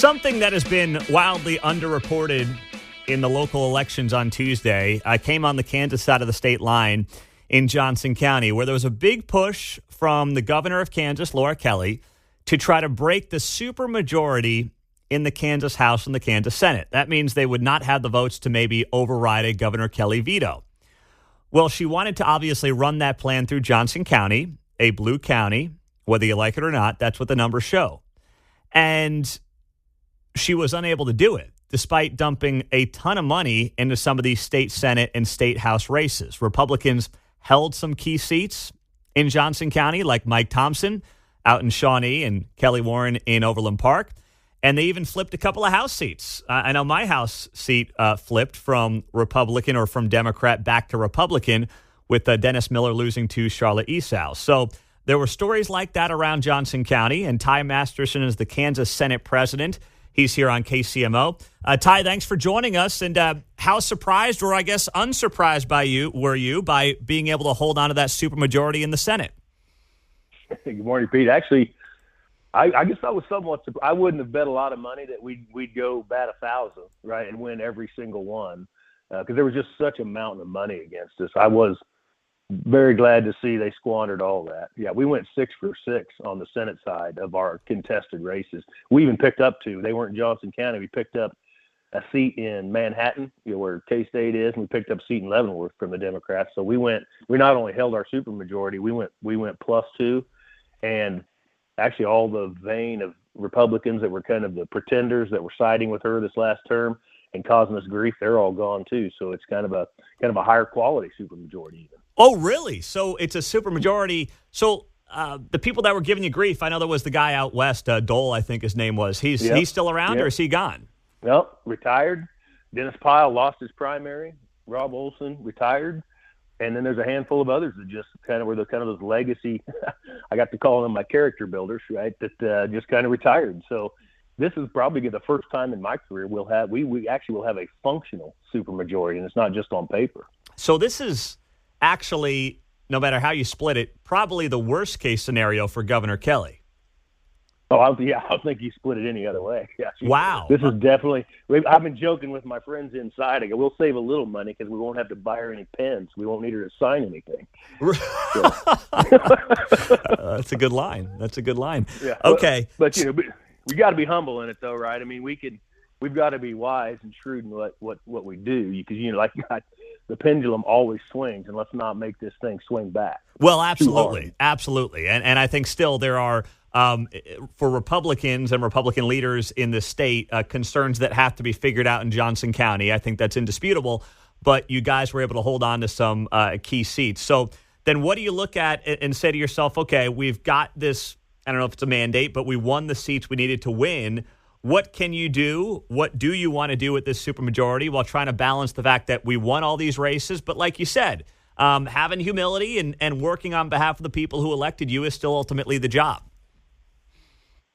Something that has been wildly underreported in the local elections on Tuesday came on the Kansas side of the state line in Johnson County, where there was a big push from the governor of Kansas, Laura Kelly, to try to break the supermajority in the Kansas House and the Kansas Senate. That means they would not have the votes to maybe override a Governor Kelly veto. Well, she wanted to obviously run that plan through Johnson County, a blue county, whether you like it or not. That's what the numbers show. And she was unable to do it, despite dumping a ton of money into some of these state Senate and state House races. Republicans held some key seats in Johnson County, like Mike Thompson out in Shawnee and Kelly Warren in Overland Park. And they even flipped a couple of House seats. I know my House seat flipped from Republican or from Democrat back to Republican with Dennis Miller losing to Charlotte Esau. So there were stories like that around Johnson County, and Ty Masterson is the Kansas Senate president. He's here on KCMO. Ty, thanks for joining us. And how surprised, or I guess unsurprised were you by being able to hold on to that supermajority in the Senate? Good morning, Pete. Actually, I guess I was somewhat surprised. I wouldn't have bet a lot of money that we'd go bat 1,000, right, and win every single one, because there was just such a mountain of money against us. I was very glad to see they squandered all that. Yeah, we went 6 for 6 on the Senate side of our contested races. We even picked up 2. They weren't in Johnson County. We picked up a seat in Manhattan, where K-State is, and we picked up a seat in Leavenworth from the Democrats. So we not only held our supermajority, we went +2, and actually all the vein of Republicans that were kind of the pretenders that were siding with her this last term and causing us grief, they're all gone too. So it's kind of a higher quality supermajority even. Oh, really? So it's a supermajority. So the people that were giving you grief, I know there was the guy out west, Dole, I think his name was. He's still around, or is he gone? Well, retired. Dennis Pyle lost his primary. Rob Olson retired. And then there's a handful of others that just kind of were those legacy, I got to call them my character builders, right, that just kind of retired. So this is probably the first time in my career we actually will have a functional supermajority, and it's not just on paper. So this is actually, no matter how you split it, probably the worst case scenario for Governor Kelly. Oh, I don't think you split it any other way. Yeah, wow. This is definitely – I've been joking with my friends inside. I go, we'll save a little money because we won't have to buy her any pens. We won't need her to sign anything. That's a good line. Yeah, okay. But we got to be humble in it, though, right? I mean, we've got to be wise and shrewd in what we do, because the pendulum always swings, and let's not make this thing swing back. Well, absolutely, and I think still there are for Republicans and Republican leaders in the state concerns that have to be figured out in Johnson County. I think that's indisputable. But you guys were able to hold on to some key seats. So then, what do you look at and say to yourself? Okay, we've got this. I don't know if it's a mandate, but we won the seats we needed to win. What can you do? What do you want to do with this supermajority while trying to balance the fact that we won all these races? But like you said, having humility and working on behalf of the people who elected you is still ultimately the job.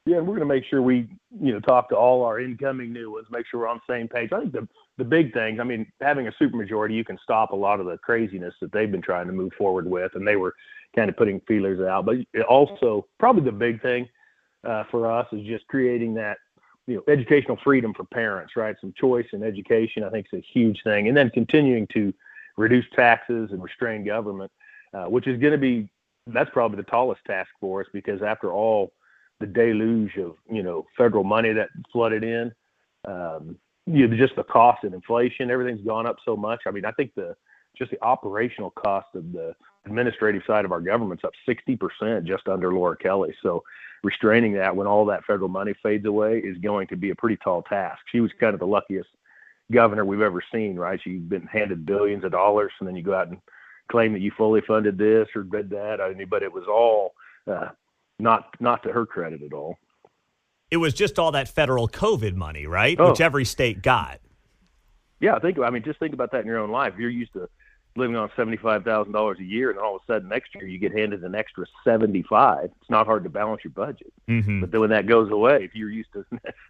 Yeah, and we're going to make sure we, talk to all our incoming new ones, make sure we're on the same page. I think the big things, having a supermajority, you can stop a lot of the craziness that they've been trying to move forward with, and they were kind of putting feelers out. But also, probably the big thing for us is just creating that, educational freedom for parents, right? Some choice in education, I think, is a huge thing. And then continuing to reduce taxes and restrain government, which is going to be, that's probably the tallest task for us, because after all the deluge of, federal money that flooded in, just the cost of inflation, everything's gone up so much. I think the operational cost of the administrative side of our government's up 60% just under Laura Kelly. So restraining that when all that federal money fades away is going to be a pretty tall task. She was kind of the luckiest governor we've ever seen, right? She's been handed billions of dollars, and then you go out and claim that you fully funded this or did that. But it was all not to her credit at all. It was just all that federal COVID money, right? Oh. Which every state got. Yeah, just think about that in your own life. You're used to living on $75,000 a year, and then all of a sudden next year you get handed an extra $75,000. It's not hard to balance your budget. Mm-hmm. But then when that goes away, if you're used to,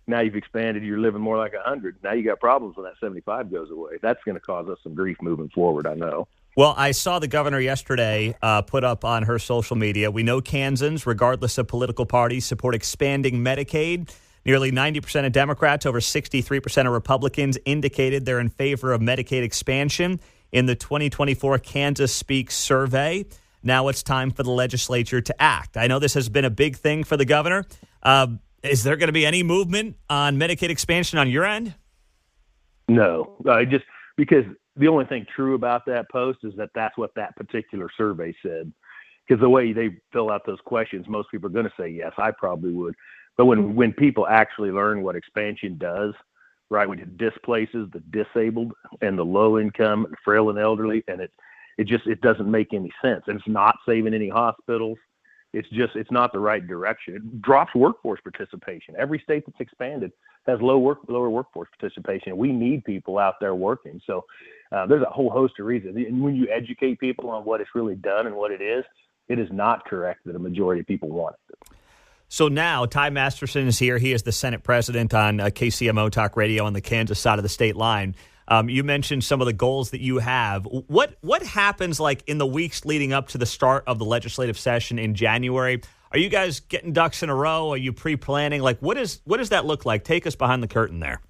now you've expanded, you're living more like 100. Now you got problems when that 75 goes away. That's going to cause us some grief moving forward, I know. Well, I saw the governor yesterday put up on her social media, we know Kansans, regardless of political parties, support expanding Medicaid. Nearly 90% of Democrats, over 63% of Republicans indicated they're in favor of Medicaid expansion in the 2024 Kansas Speaks survey. Now it's time for the legislature to act. I know this has been a big thing for the governor. Is there going to be any movement on Medicaid expansion on your end? No, just because the only thing true about that post is that that's what that particular survey said. Because the way they fill out those questions, most people are going to say yes. I probably would. But when people actually learn what expansion does, right, when it displaces the disabled and the low income and frail and elderly, and it doesn't make any sense. And it's not saving any hospitals. It's not the right direction. It drops workforce participation. Every state that's expanded has lower workforce participation. We need people out there working. So there's a whole host of reasons. And when you educate people on what it's really done and what it is not correct that a majority of people want it. So now Ty Masterson is here. He is the Senate president on KCMO Talk Radio on the Kansas side of the state line. You mentioned some of the goals that you have. What happens like in the weeks leading up to the start of the legislative session in January? Are you guys getting ducks in a row? Are you pre-planning? Like what does that look like? Take us behind the curtain there.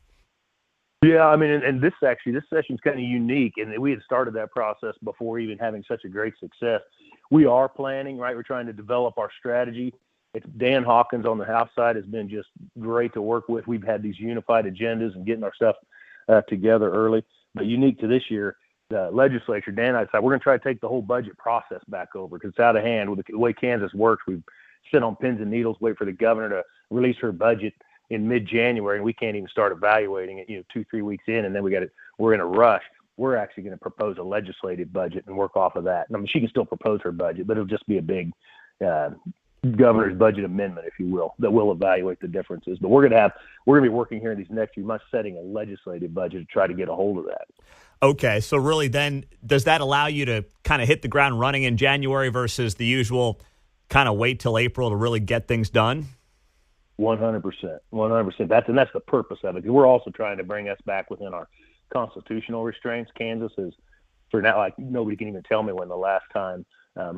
Yeah, I mean, and this session's kind of unique, and we had started that process before even having such a great success. We are planning, right? We're trying to develop our strategy. Dan Hawkins on the House side has been just great to work with. We've had these unified agendas and getting our stuff together early. But unique to this year, the legislature, Dan and I decided we're going to try to take the whole budget process back over because it's out of hand. With the way Kansas works, we sit on pins and needles, wait for the governor to release her budget in mid-January, and we can't even start evaluating it, 2-3 weeks in, and then we're in a rush. We're actually going to propose a legislative budget and work off of that. I mean, she can still propose her budget, but it'll just be a big governor's budget amendment, if you will, that will evaluate the differences. But we're going to be working here in these next few months setting a legislative budget to try to get a hold of that. Okay, so really then does that allow you to kind of hit the ground running in January versus the usual kind of wait till April to really get things done? 100%. That's the purpose of it. We're also trying to bring us back within our constitutional restraints. Kansas is, for now, like nobody can even tell me when the last time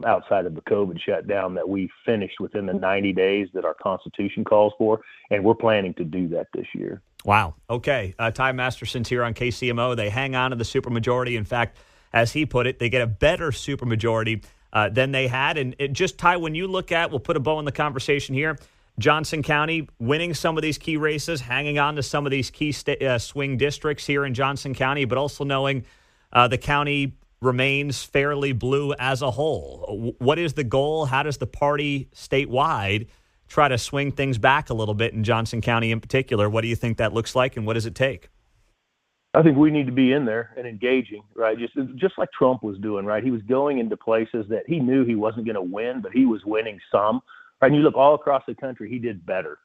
outside of the COVID shutdown that we finished within the 90 days that our Constitution calls for, and we're planning to do that this year. Wow. Okay. Ty Masterson's here on KCMO. They hang on to the supermajority. In fact, as he put it, they get a better supermajority than they had. And just, Ty, when you look at, we'll put a bow in the conversation here, Johnson County winning some of these key races, hanging on to some of these key swing districts here in Johnson County, but also knowing the county remains fairly blue as a whole. What is the goal? How does the party statewide try to swing things back a little bit in Johnson County in particular? What do you think that looks like, and what does it take? I think we need to be in there and engaging, right? Just like Trump was doing, right? He was going into places that he knew he wasn't going to win, but he was winning some. Right? And you look all across the country, he did better.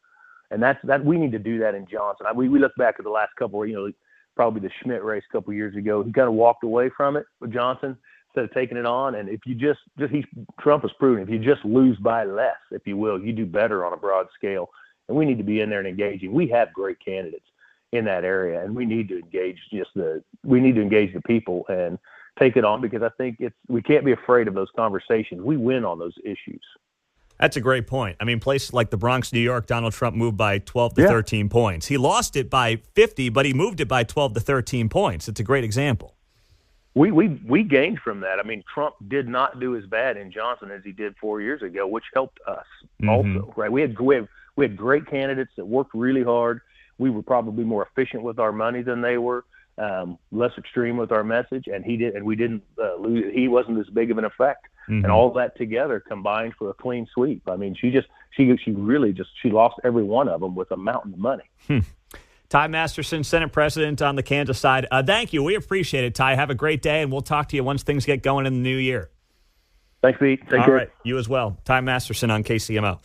And that we need to do that in Johnson. We look back at the last couple where, probably the Schmidt race a couple of years ago, he kind of walked away from it with Johnson instead of taking it on. And if you Trump has proven, if you just lose by less, if you will, you do better on a broad scale. And we need to be in there and engaging. We have great candidates in that area, and we need to engage the people and take it on, because I think we can't be afraid of those conversations. We win on those issues. That's a great point. I mean, places like the Bronx, New York, Donald Trump moved by 12 to 13 points. He lost it by 50, but he moved it by 12 to 13 points. It's a great example. We gained from that. I mean, Trump did not do as bad in Johnson as he did 4 years ago, which helped us also, right? We had great candidates that worked really hard. We were probably more efficient with our money than they were, less extreme with our message, and we didn't lose. He wasn't as big of an effect. And all that together combined for a clean sweep. I mean, she lost every one of them with a mountain of money. Ty Masterson, Senate President on the Kansas side. Thank you. We appreciate it, Ty. Have a great day, and we'll talk to you once things get going in the new year. Thanks, Pete. Take care. All right. You as well. Ty Masterson on KCMO.